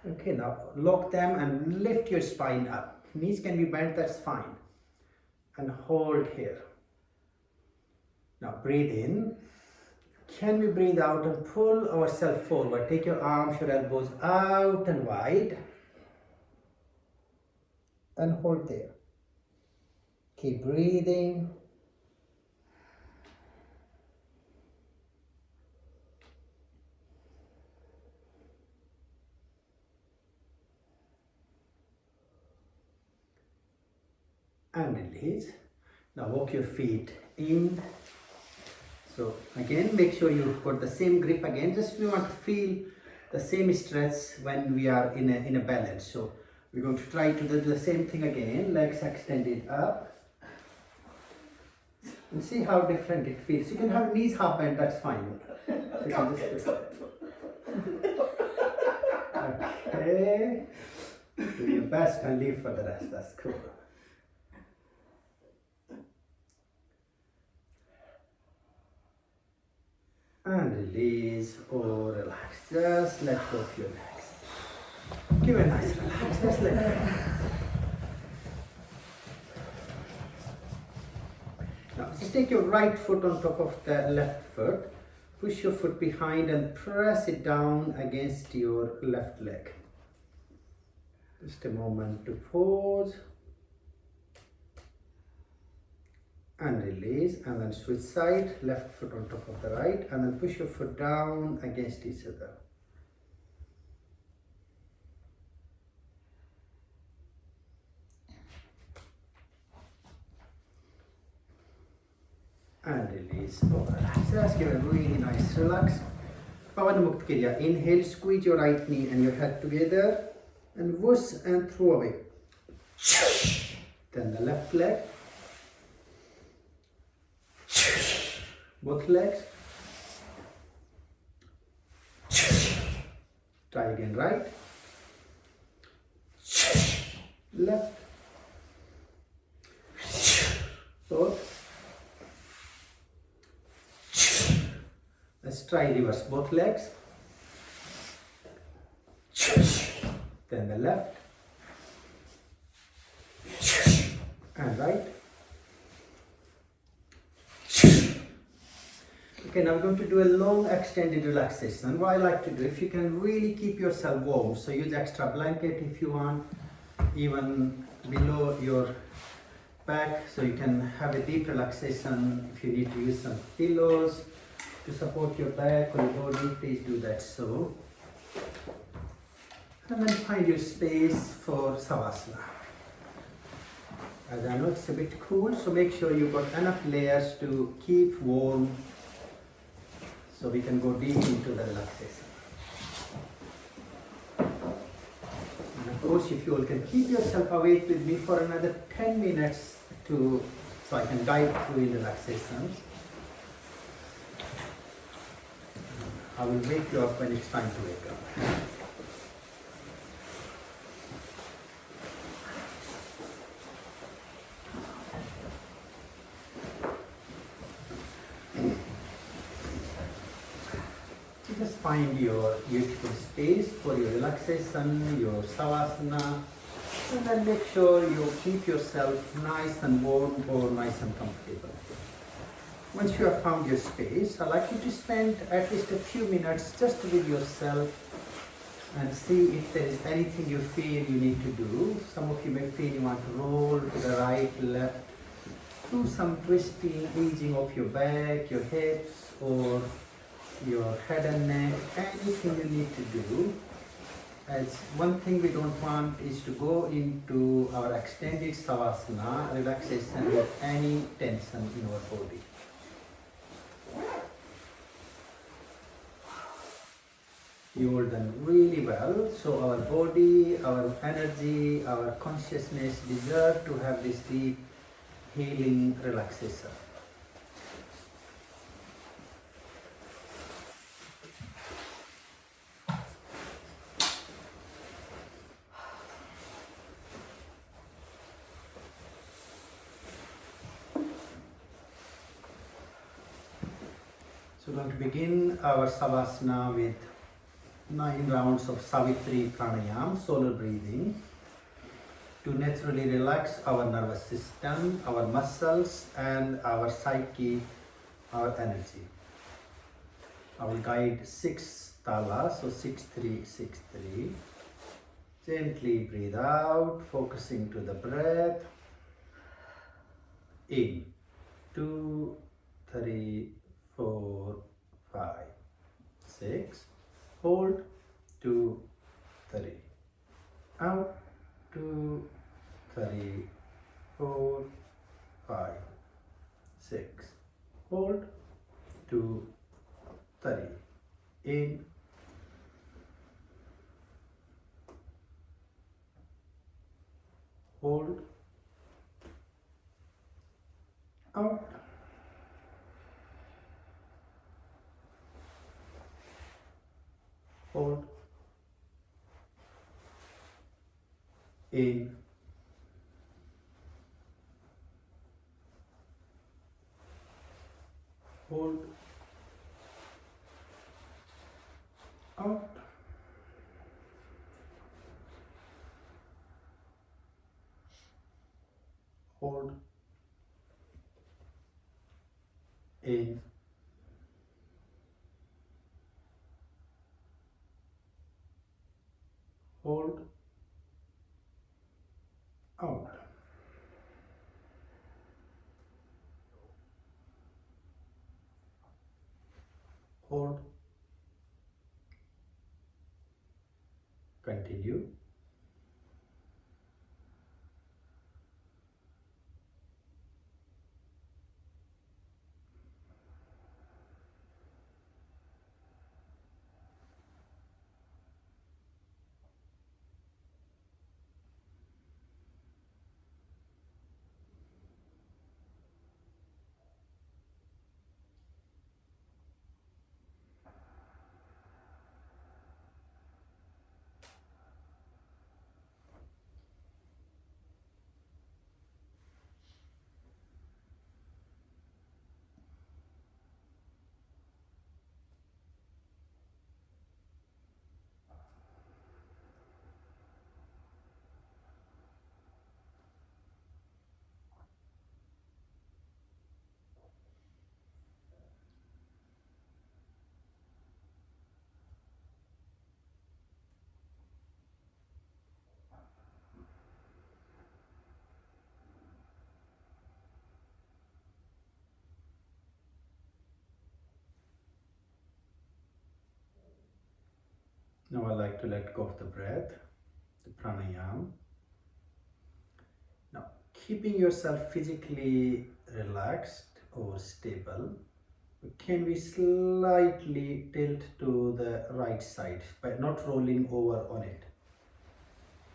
Okay, now lock them and lift your spine up. Knees can be bent, that's fine. And hold here. Now breathe in. Can we breathe out and pull ourselves forward? Take your arms, your elbows out and wide. And hold there. Keep breathing. And release. Now walk your feet in. So again, make sure you got the same grip again. Just we want to feel the same stretch when we are in a balance. So we're going to try to do the same thing again. Legs extended up. And see how different it feels. You can have knees half bent, that's fine. You can just okay. Do your best and leave for the rest. That's cool. And release or relax. Just let go of your legs. Give a nice relax. Just let go. Now just take your right foot on top of the left foot. Push your foot behind and press it down against your left leg. Just a moment to pause. And release, and then switch side, left foot on top of the right, and then push your foot down against each other. And release, relax. Just give a really nice relax. Pavana Mukta Kriya. Inhale, squeeze your right knee and your head together, and whoosh and throw away. Then the left leg. Both legs. Try again, right. Left. Both. Let's try reverse. Both legs. Then the left. And right. Okay, now we're going to do a long extended relaxation. What I like to do, if you can really keep yourself warm, so use extra blanket if you want, even below your back, so you can have a deep relaxation. If you need to use some pillows to support your back or your body, please do that. So, and then find your space for Savasana. As I know it's a bit cool, so make sure you've got enough layers to keep warm, so we can go deep into the relaxation. And of course, if you all can keep yourself awake with me for another 10 minutes so I can guide through in relaxation. I will wake you up when it's time to wake up. Just find your beautiful space for your relaxation, your savasana, and then make sure you keep yourself nice and warm or nice and comfortable. Once you have found your space, I'd like you to spend at least a few minutes just with yourself and see if there is anything you feel you need to do. Some of you may feel you want to roll to the right, left, do some twisting, easing of your back, your hips, or your head and neck, anything you need to do. As one thing we don't want is to go into our extended savasana relaxation with any tension in our body. You all done really well. So our body, our energy, our consciousness deserve to have this deep healing relaxation. So we're going to begin our savasana with 9 rounds of Savitri pranayam, solar breathing, to naturally relax our nervous system, our muscles, and our psyche, our energy. I will guide 6 talas, so 6 3 6 3. Gently breathe out, focusing to the breath. In 2 3 4 5 6. Hold 2 3. Out 2 3 4 5 6. Hold 2 3. In. Hold. Out. Hold. In. Hold. Out. Hold. In. Hold. Out. Hold. Continue. Now I like to let go of the breath, the pranayam. Now, keeping yourself physically relaxed or stable, can we slightly tilt to the right side by not rolling over on it?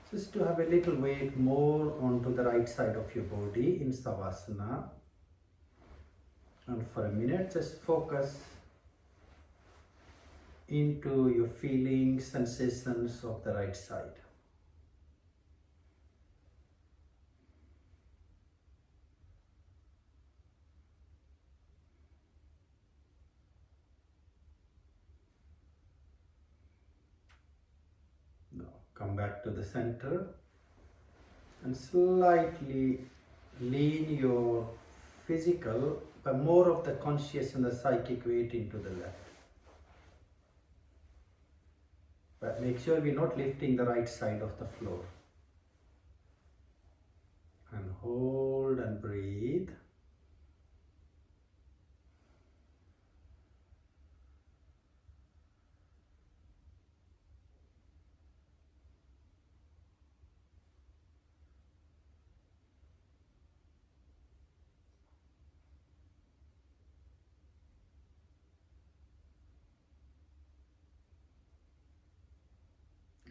Just to have a little weight more onto the right side of your body in savasana. And for a minute, just focus into your feelings, sensations of the right side. Now come back to the center and slightly lean your physical, but more of the conscious and the psychic weight into the left. But make sure we're not lifting the right side of the floor. And hold and breathe.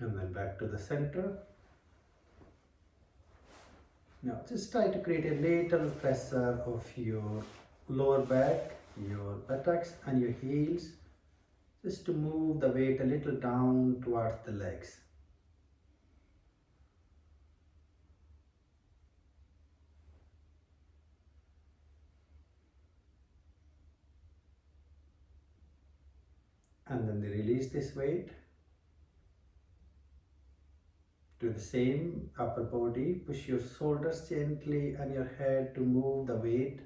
And then back to the center. Now just try to create a little pressure of your lower back, your buttocks and your heels, just to move the weight a little down towards the legs. And then release this weight. Do the same upper body, push your shoulders gently and your head to move the weight,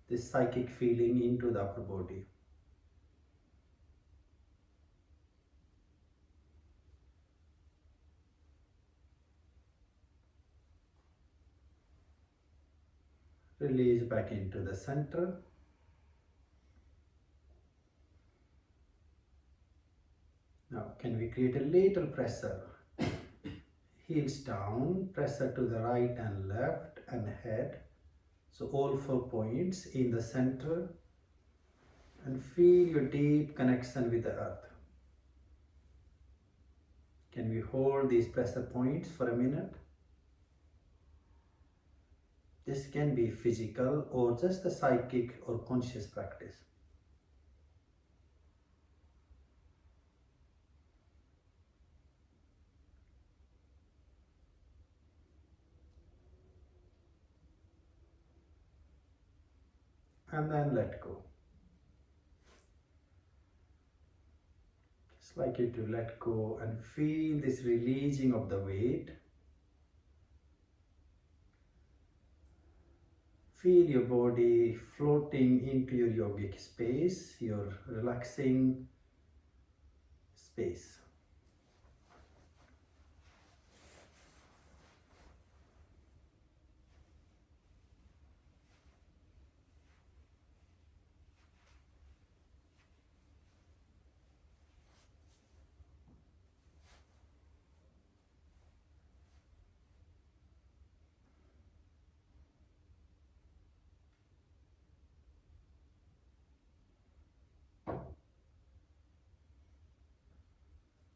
this psychic feeling into the upper body. Release back into the center. Now can we create a little pressure? Heels down, pressure to the right and left and head. So all 4 points in the center, and feel your deep connection with the earth. Can we hold these pressure points for a minute? This can be physical or just a psychic or conscious practice. And then let go. Just like you to let go and feel this releasing of the weight. Feel your body floating into your yogic space, your relaxing space.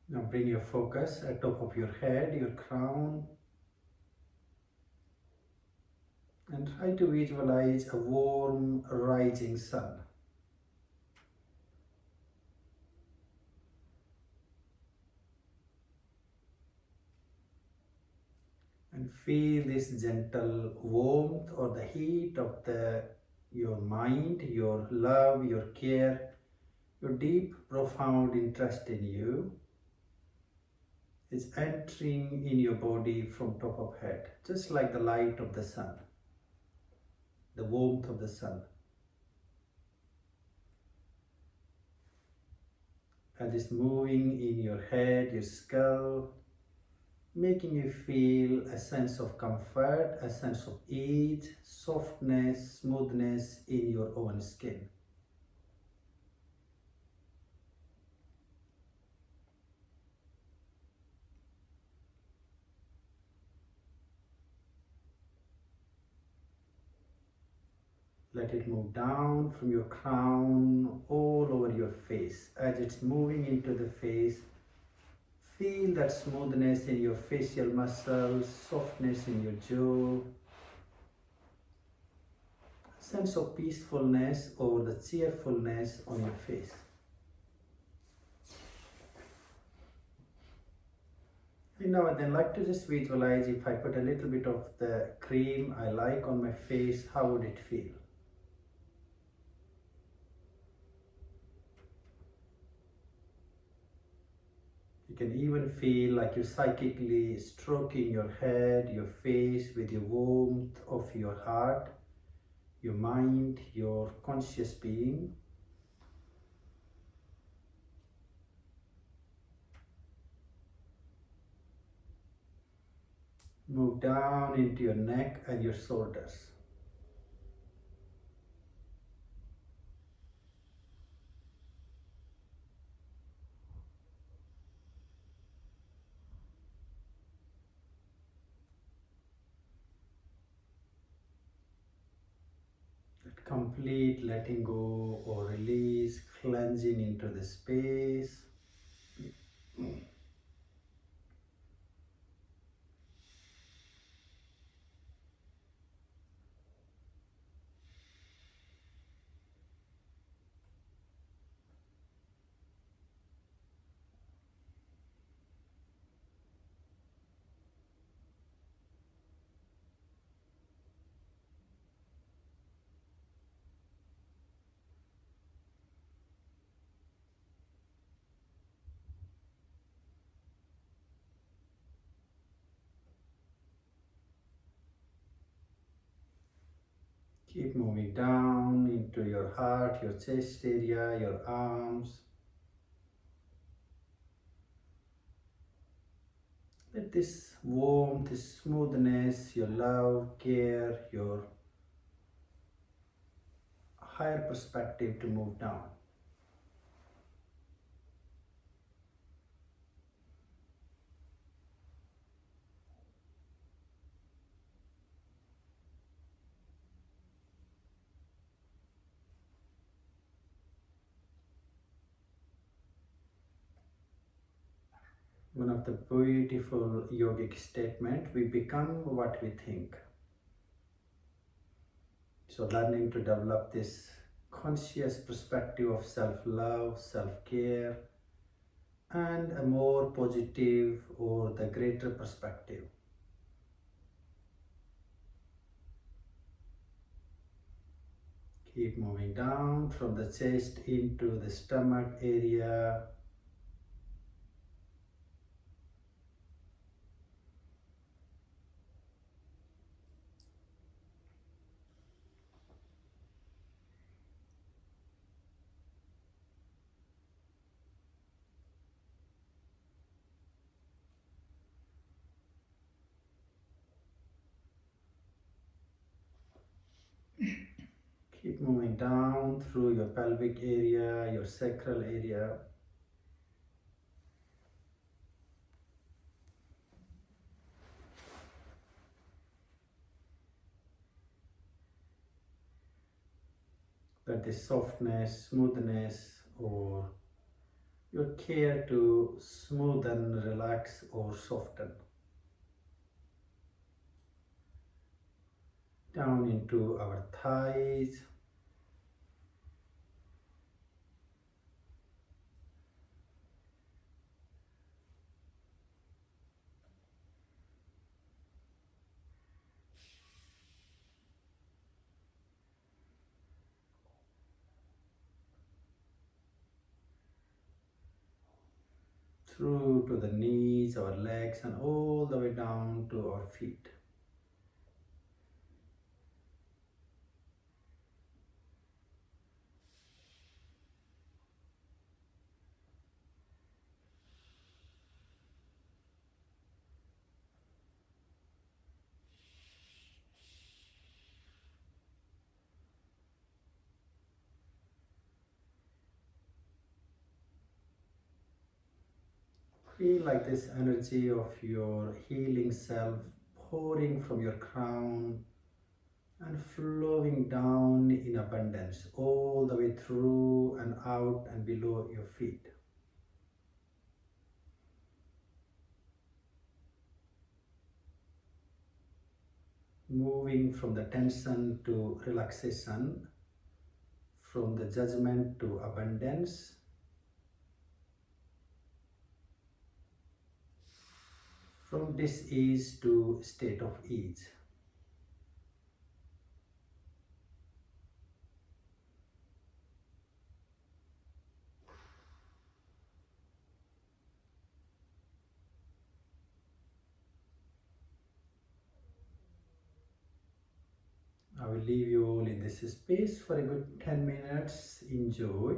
Now bring your focus at top of your head, your crown, and try to visualize a warm rising sun. And feel this gentle warmth or the heat of your mind, your love, your care, your deep, profound interest in you is entering in your body from top of head, just like the light of the sun, the warmth of the sun. And it's moving in your head, your skull, making you feel a sense of comfort, a sense of ease, softness, smoothness in your own skin. Let it move down from your crown all over your face. As it's moving into the face, feel that smoothness in your facial muscles, softness in your jaw, sense of peacefulness or the cheerfulness on your face. And now and then like to just visualize if I put a little bit of the cream I like on my face, how would it feel? You can even feel like you're psychically stroking your head, your face with the warmth of your heart, your mind, your conscious being. Move down into your neck and your shoulders. Complete letting go or release, cleansing into the space. Keep moving down into your heart, your chest area, your arms. Let this warmth, this smoothness, your love, care, your higher perspective to move down. One of the beautiful yogic statement, we become what we think. So learning to develop this conscious perspective of self-love, self-care, and a more positive or the greater perspective. Keep moving down from the chest into the stomach area. Keep moving down through your pelvic area, your sacral area. Let this softness, smoothness, or your care to smoothen, relax, or soften. Down into our thighs. Through to the knees, our legs, and all the way down to our feet. Feel like this energy of your healing self pouring from your crown and flowing down in abundance all the way through and out and below your feet. Moving from the tension to relaxation, from the judgment to abundance, from dis-ease to state of ease. I will leave you all in this space for a good 10 minutes. Enjoy.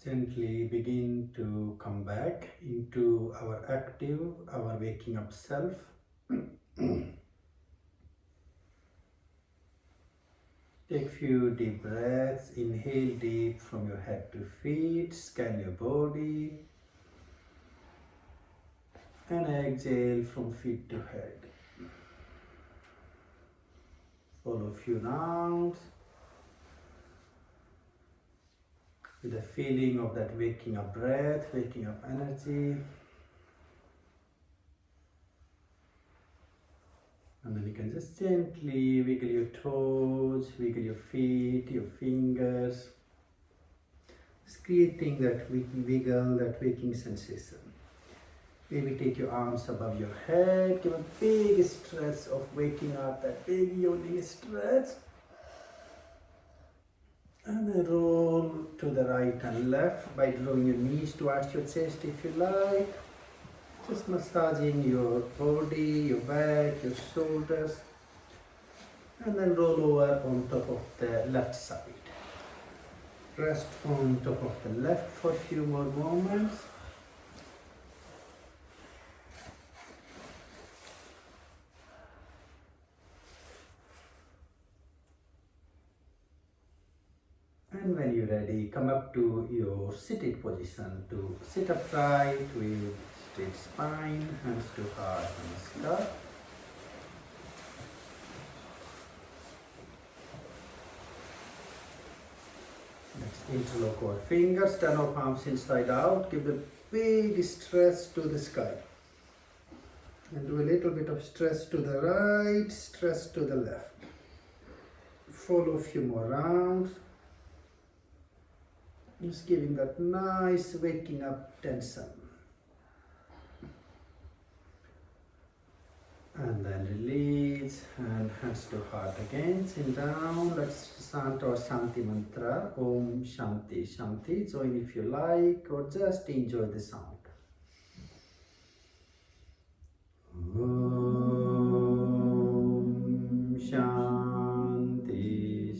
Gently begin to come back into our active, our waking up self. Take few deep breaths. Inhale deep from your head to feet. Scan your body. And exhale from feet to head. Follow a few rounds with the feeling of that waking up breath, waking up energy. And then you can just gently wiggle your toes, wiggle your feet, your fingers. Just creating that wiggle, that waking sensation. Maybe take your arms above your head, give a big stretch of waking up, that big yawning stretch. And then roll to the right and left by drawing your knees towards your chest if you like. Just massaging your body, your back, your shoulders. And then roll over on top of the left side. Rest on top of the left for a few more moments. And when you're ready, come up to your seated position to sit upright with straight spine, hands to heart and scarf. Let's interlock our fingers, turn our palms inside out, give a big stretch to the sky. And do a little bit of stretch to the right, stretch to the left. Follow a few more rounds. Just giving that nice waking up tension. And then release and hands to heart again. Chin down. Let's chant our Shanti mantra. Om Shanti Shanti. Join if you like or just enjoy the sound. Om Shanti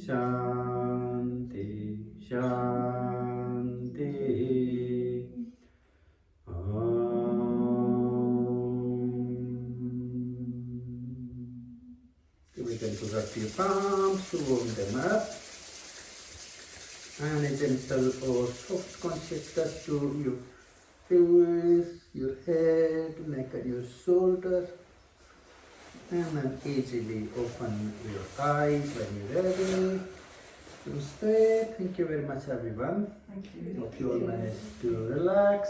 Shanti Shanti. We can put up your palms to warm them up. And a gentle or soft conscious touch to your face, your head, neck and your shoulder. And then easily open your eyes when you're ready. Namaste. Thank you very much everyone. Thank you. Hope you all managed to relax.